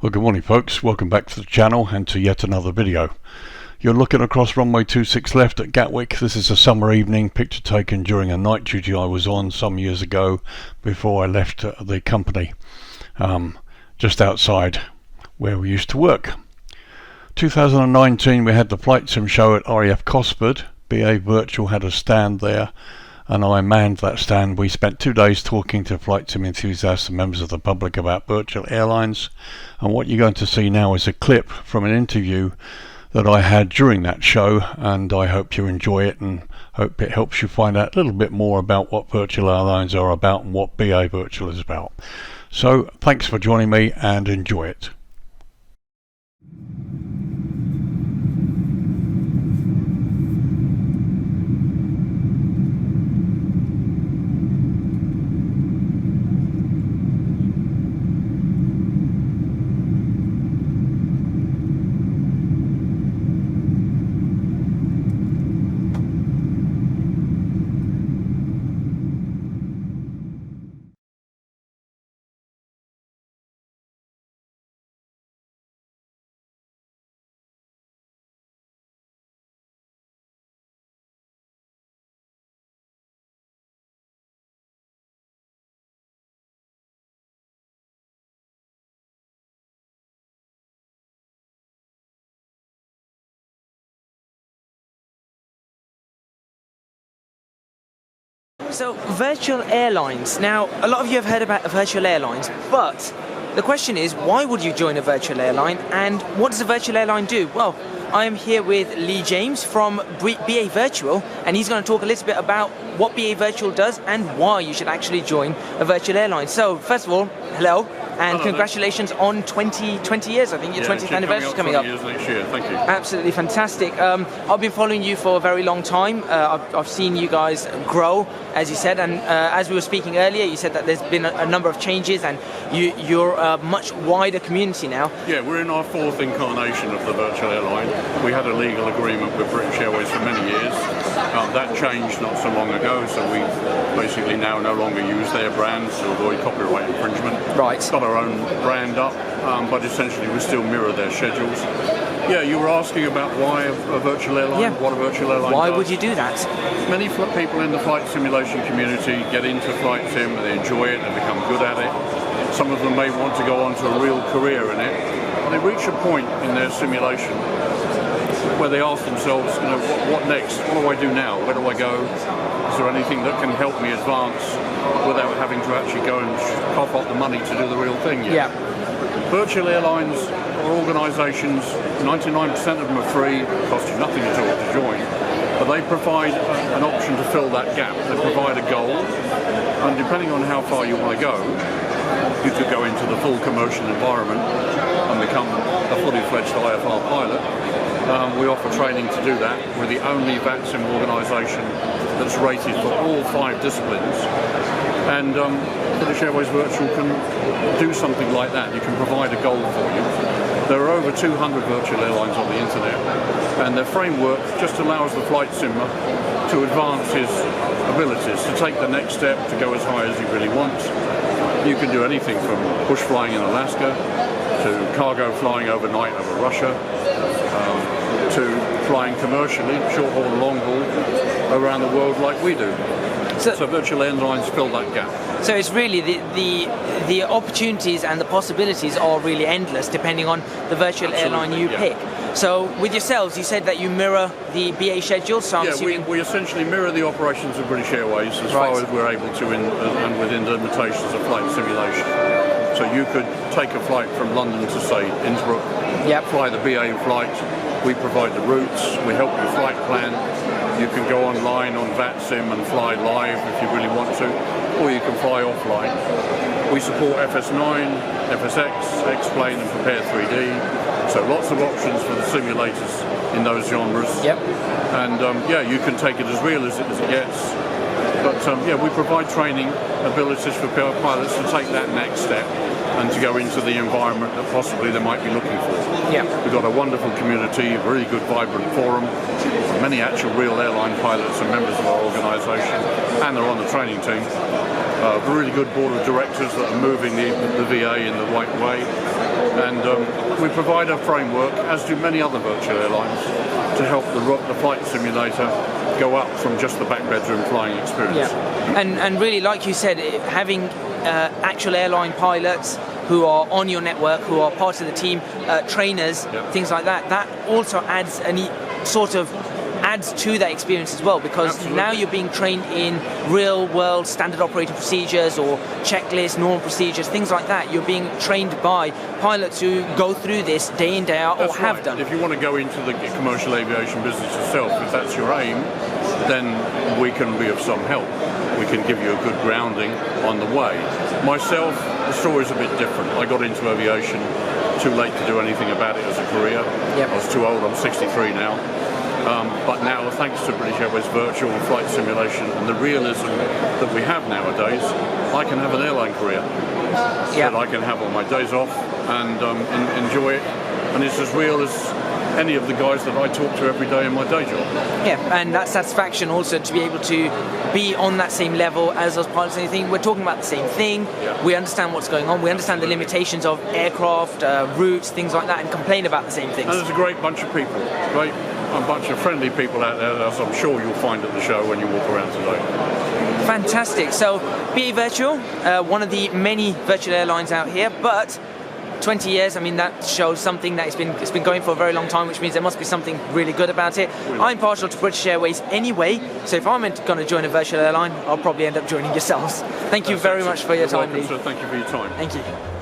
Well, good morning folks, welcome back to the channel and to yet another video. You're looking across runway 26 left at Gatwick. This is a summer evening, picture taken during a night duty I was on some years ago before I left the company, just outside where we used to work. 2019 we had the flight sim show at RAF Cosford. BA Virtual had a stand there and I manned that stand. We spent 2 days talking to flight sim enthusiasts and members of the public about virtual airlines, and what you're going to see now is a clip from an interview that I had during that show, and I hope you enjoy it and hope it helps you find out a little bit more about what virtual airlines are about and what BA Virtual is about. So thanks for joining me and enjoy it. So, virtual airlines. Now, a lot of you have heard about virtual airlines, but the question is, why would you join a virtual airline, and what does a virtual airline do? Well, I am here with Lee James from BA Virtual, and he's going to talk a little bit about what BA Virtual does and why you should actually join a virtual airline. So, first of all, hello. And congratulations on 20 years. I think your 20th anniversary is coming up. 20 years next year. Thank you. Absolutely fantastic. I've been following you for a very long time. I've seen you guys grow, as you said, and as we were speaking earlier, you said that there's been a number of changes, and you're a much wider community now. Yeah, we're in our fourth incarnation of the virtual airline. We had a legal agreement with British Airways for many years. That changed not so long ago, so we basically now no longer use their brands to avoid copyright infringement. Right. Got our own brand up, but essentially we still mirror their schedules. Yeah, you were asking about why a virtual airline, what a virtual airline Why does. would you do that? Many people in the flight simulation community get into flight sim, they enjoy it, they become good at it. Some of them may want to go on to a real career in it, and they reach a point in their simulation where they ask themselves, you know, what next? What do I do now? Where do I go? Is there anything that can help me advance without having to actually go and cough up the money to do the real thing yet? Yeah. Virtual airlines or organisations, 99% of them are free, cost you nothing at all to join, but they provide an option to fill that gap. They provide a goal, and depending on how far you want to go, you could go into the full commercial environment and become a fully fledged IFR pilot. We offer training to do that. We're the only VATSIM organisation that's rated for all 5 disciplines, and British Airways Virtual can do something like that. You can provide a goal for you. There are over 200 virtual airlines on the internet, and their framework just allows the flight simmer to advance his abilities, to take the next step, to go as high as he really wants. You can do anything from bush flying in Alaska to cargo flying overnight over Russia, to flying commercially, short haul and long haul, around the world like we do. So virtual airlines fill that gap. So it's really the opportunities and the possibilities are really endless depending on the virtual airline you pick. So with yourselves, you said that you mirror the BA schedule, so I'm assuming... we essentially mirror the operations of British Airways as far as we're able to and within the limitations of flight simulation. So you could take a flight from London to, say, Innsbruck, fly the BA flight. We provide the routes, we help you flight plan. You can go online on VATSIM and fly live if you really want to, or you can fly offline. We support FS9, FSX, X-Plane and Prepare 3D, so lots of options for the simulators in those genres. And you can take it as real as it gets. But we provide training abilities for pilots to take that next step and to go into the environment that possibly they might be looking for. We've got a wonderful community, a really good, vibrant forum, many actual real airline pilots are members of our organisation, and they're on the training team. A really good board of directors that are moving the VA in the right way. And we provide a framework, as do many other virtual airlines, to help the flight simulator go up from just the back bedroom flying experience. Yeah, and really, like you said, having actual airline pilots who are on your network, who are part of the team, trainers, things like that, that also adds adds to that experience as well, because Absolutely. now you're being trained in real-world standard operating procedures or checklists, normal procedures, things like that. You're being trained by pilots who go through this day in, day out, That's or have right. done. If you want to go into the commercial aviation business yourself, if that's your aim, then we can be of some help. We can give you a good grounding on the way. Myself, the story's a bit different. I got into aviation too late to do anything about it as a career. Yep. I was too old, I'm 63 now. But now, thanks to British Airways Virtual and flight simulation and the realism that we have nowadays, I can have an airline career that I can have on my days off and enjoy it. And it's as real as any of the guys that I talk to every day in my day job. Yeah, and that satisfaction also to be able to be on that same level as those pilots and anything. We're talking about the same thing. Yeah. We understand what's going on. We understand the limitations of aircraft, routes, things like that, and complain about the same things. And there's a great bunch of people, a bunch of friendly people out there, as I'm sure you'll find at the show when you walk around today. Fantastic. So, BA Virtual, one of the many virtual airlines out here, but 20 years, I mean, that shows something that it's been going for a very long time, which means there must be something really good about it. Really? I'm partial to British Airways anyway, so if I'm going to join a virtual airline, I'll probably end up joining yourselves. Thank you very much for your time, Lee. Welcome, sir. Thank you for your time. Thank you.